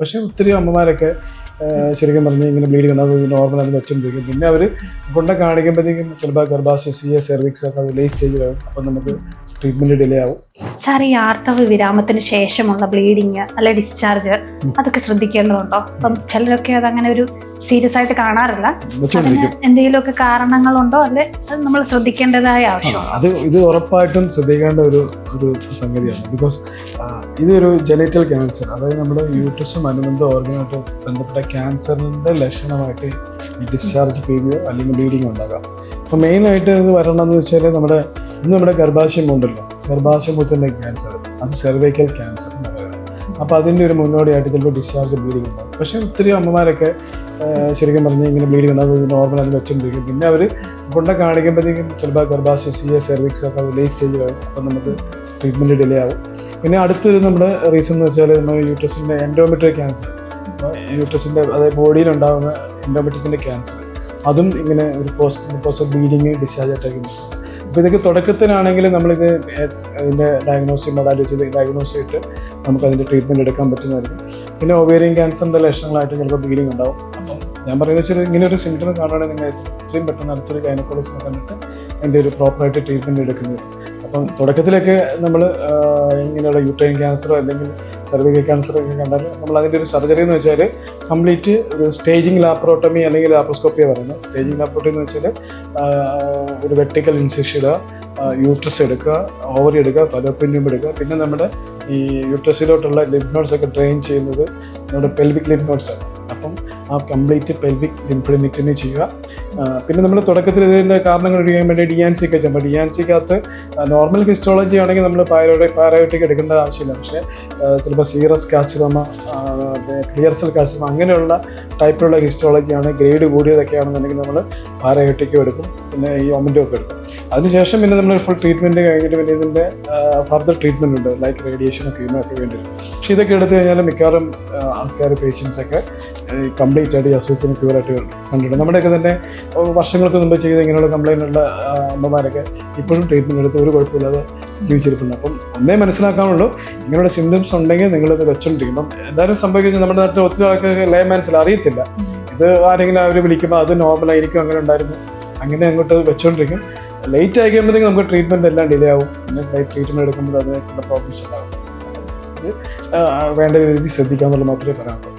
പക്ഷേ ഒത്തിരി അമ്മമാരൊക്കെ ശരിക്കും പറഞ്ഞാൽ ഇങ്ങനെ ബ്ലീഡിങ് ഉണ്ട്, അത് നോർമലാണെന്ന് വെച്ചുകൊണ്ടിരിക്കും. പിന്നെ അവർ കൊണ്ട കാണിക്കുമ്പോഴത്തേക്കും ചിലപ്പോൾ ഗർഭാശയ സെർവിക്സ് ഒക്കെ അത് ലേറ്റ് സ്റ്റേജിലാവും. അപ്പം നമുക്ക് ട്രീറ്റ്മെൻറ്റ് ഡിലേ ആവും. സാർ, ഈ ആർത്തവ വിരാമത്തിന് ശേഷമുള്ള ബ്ലീഡിങ് അല്ലെ ഡിസ്ചാർജ് അതൊക്കെ ശ്രദ്ധിക്കേണ്ടതുണ്ടോ? അപ്പം ചിലരൊക്കെ അതങ്ങനെ ഒരു സീരിയസ് ആയിട്ട് കാണാറില്ല. എന്തെങ്കിലുമൊക്കെ കാരണങ്ങളുണ്ടോ അല്ലെ അത് നമ്മൾ ശ്രദ്ധിക്കേണ്ടതായ ആവശ്യം? ഇത് ഉറപ്പായിട്ടും ശ്രദ്ധിക്കേണ്ട ഒരു സംഗതിയാണ്. ബിക്കോസ് ഇതൊരു ജെനിറ്റൽ ക്യാൻസർ, അതായത് നമ്മുടെ യൂട്രസും അനുബന്ധ ഓർഗനുമായിട്ട് ബന്ധപ്പെട്ട ക്യാൻസറിൻ്റെ ലക്ഷണമായിട്ട് ഡിസ്ചാർജ് ചെയ്യുകയോ അല്ലെങ്കിൽ ബ്ലീഡിങ് ഉണ്ടാകാം. അപ്പോൾ മെയിനായിട്ട് ഇത് വരണമെന്ന് വെച്ചാൽ നമ്മുടെ ഗർഭാശയം ഉണ്ടല്ലോ, ഗർഭാശയമുഖത്തിൻ്റെ ക്യാൻസർ, അത് സെർവൈക്കൽ ക്യാൻസർ എന്ന് പറയുന്നത്. അപ്പോൾ അതിൻ്റെ ഒരു മുന്നോടിയായിട്ട് ചിലപ്പോൾ ഡിസ്ചാർജ് ബ്ലീഡിങ് ഉണ്ടാകും. പക്ഷേ ഒത്തിരി അമ്മമാരൊക്കെ ശരിക്കും പറഞ്ഞാൽ ഇങ്ങനെ ബ്ലീഡിങ് ഉണ്ട്, അത് നോർമലാണെന്ന് വെച്ചുകൊണ്ടിരിക്കും. പിന്നെ അവർ കൊണ്ട കാണിക്കുമ്പോഴത്തേക്കും ചിലപ്പോൾ ഗർഭാശയ സെർവിക്സ് ഒക്കെ അത് ലേറ്റ് സ്റ്റേജിലാവും. അപ്പം നമുക്ക് ട്രീറ്റ്മെൻറ്റ് ഡിലേ ആവും. പിന്നെ അടുത്തൊരു നമ്മുടെ റീസൺ എന്ന് വെച്ചാൽ നമ്മുടെ യൂട്രസിൻ്റെ എൻഡോമെട്രിക് ക്യാൻസർ, യൂട്രസിൻ്റെ അതായത് ബോഡിയിലുണ്ടാകുന്ന എൻഡോമെട്രിക്കിൻ്റെ ക്യാൻസർ, അതും ഇങ്ങനെ ഒരു പോസ്റ്റ് ബ്ലീഡിങ് ഡിസ്ചാർജ് ആയിട്ടൊക്കെ. അപ്പോൾ ഇതൊക്കെ തുടക്കത്തിലാണെങ്കിൽ നമ്മളിത് അതിൻ്റെ മൊഡാലിറ്റി ഡയഗ്നോസ് ചെയ്തിട്ട് നമുക്കതിൻ്റെ ട്രീറ്റ്മെൻറ്റ് എടുക്കാൻ പറ്റുന്നതായിരിക്കും. പിന്നെ ഒവേറിയൻ ക്യാൻസറിൻ്റെ ലക്ഷണങ്ങളായിട്ട് ചിലപ്പോൾ ബ്ലീഡിങ് ഉണ്ടാവും. അപ്പം ഞാൻ പറയുന്നത് വെച്ചാൽ ഇങ്ങനെ ഒരു സിംറ്റം കാണുകയാണെങ്കിൽ നിങ്ങൾ എത്രയും പെട്ടെന്ന് അടുത്തൊരു ഗൈനക്കോളജിസ്റ്റിനെ കണ്ടിട്ട് അതിൻ്റെ ഒരു പ്രോപ്പറായിട്ട് ട്രീറ്റ്മെൻറ്റ് എടുക്കുന്നത്. അപ്പം തുടക്കത്തിലൊക്കെ നമ്മൾ ഇങ്ങനെയുള്ള യൂട്രൈൻ ക്യാൻസറോ അല്ലെങ്കിൽ സെർവിക്കൽ ക്യാൻസറൊക്കെ കണ്ടാൽ നമ്മൾ അതിൻ്റെ ഒരു സർജറി എന്ന് വെച്ചാൽ കംപ്ലീറ്റ് ഒരു സ്റ്റേജിങ് ലാപ്രോട്ടമി അല്ലെങ്കിൽ ലാപ്രോസ്കോപ്പിയാണ് പറയുന്നത്. സ്റ്റേജിങ് ലാപ്രോട്ടമി എന്ന് വെച്ചാൽ ഒരു വെർട്ടിക്കൽ ഇൻസിഷൻ ഇടുക, യൂട്രസ് എടുക്കുക, ഓവറി എടുക്കുക, ഫലോപ്പിയൻ ട്യൂബ് എടുക്കുക. പിന്നെ നമ്മുടെ ഈ യൂട്രസിലോട്ടുള്ള ലിംഫ് നോഡ്സ് ഒക്കെ ഡ്രെയിൻ ചെയ്യുന്നത് നമ്മുടെ പെൽവിക് ലിംഫ് നോഡ്സ് ആണ്. അപ്പം ആ കംപ്ലീറ്റ് പെൽവിക് ലിംഫിഡിക്ടമി ചെയ്യുക. പിന്നെ നമ്മൾ തുടക്കത്തിൽ ഇതിൻ്റെ കാരണങ്ങൾ ഒഴിയാൻ വേണ്ടി DNC ഒക്കെ ചെയ്യുമ്പോൾ DNCക്കകത്ത് നോർമൽ ഹിസ്റ്റോളജി ആണെങ്കിൽ നമ്മൾ പാരയോട്ടിക് എടുക്കേണ്ട ആവശ്യമില്ല. പക്ഷേ ചിലപ്പോൾ serous carcinoma, clear cell carcinoma അങ്ങനെയുള്ള ടൈപ്പിലുള്ള ഹിസ്റ്റോളജിയാണ് ഗ്രേഡ് കൂടിയതൊക്കെയാണെന്നുണ്ടെങ്കിൽ നമ്മൾ പാരയോട്ടിക്കും എടുക്കും, പിന്നെ ഈ ഒമൻറ്റും ഒക്കെ എടുക്കും. അതിനുശേഷം പിന്നെ നമ്മൾ ഫുൾ ട്രീറ്റ്മെൻറ്റ് കഴിഞ്ഞിട്ട് പിന്നെ ഇതിൻ്റെ ഫർദർ ട്രീറ്റ്മെൻറ്റ് ഉണ്ട്, ലൈക്ക് റേഡിയേഷനോ കീമോ ഒക്കെ വേണ്ടി വരും. പക്ഷേ ഇതൊക്കെ എടുത്തു കഴിഞ്ഞാൽ മിക്കവാറും ആൾക്കാർ പേഷ്യൻസൊക്കെ കംപ്ലീറ്റ് ആയിട്ട് ഈ അസുഖത്തിന് ക്യൂറായിട്ട് കണ്ടിട്ടുണ്ട്. നമ്മുടെയൊക്കെ തന്നെ വർഷങ്ങൾക്ക് മുമ്പ് ചെയ്ത് ഇങ്ങനെയുള്ള കംപ്ലൈൻ്റ് ഉള്ള അമ്മമാരൊക്കെ ഇപ്പോഴും ട്രീറ്റ്മെൻറ്റ് എടുത്ത് ഒരു കുഴപ്പമില്ലാതെ ജീവിച്ചിരിപ്പുണ്ട്. അപ്പം ഒന്നേ മനസ്സിലാക്കാനുള്ളൂ, ഇങ്ങനെയുള്ള സിംറ്റംസ് ഉണ്ടെങ്കിൽ നിങ്ങളിത് വെച്ചോണ്ടിരിക്കും. അപ്പം എന്തായാലും സംഭവിക്കുന്നത് നമ്മുടെ നാട്ടിൽ ഒത്തിരി ആൾക്കാർക്ക് ലേമാൻസിൽ അറിയത്തില്ല. ഇത് ആരെങ്കിലും അവർ വിളിക്കുമ്പോൾ അത് നോർമലായിരിക്കും, അങ്ങനെ ഉണ്ടായിരുന്നു, അങ്ങനെ അങ്ങോട്ട് വെച്ചുകൊണ്ടിരിക്കും. ലേറ്റ് ആയി കഴിയുമ്പോഴത്തേക്കും നമുക്ക് ട്രീറ്റ്മെൻറ്റ് എല്ലാം ഡിലേ ആവും. പിന്നെ ട്രീറ്റ്മെൻറ്റ് എടുക്കുമ്പോൾ അതിനേക്കുള്ള പ്രോബ്ലംസ് ഉണ്ടാകും. ഇത് വേണ്ട രീതിയിൽ ശ്രദ്ധിക്കാമെന്നുള്ളത് മാത്രമേ പറയാനുള്ളൂ.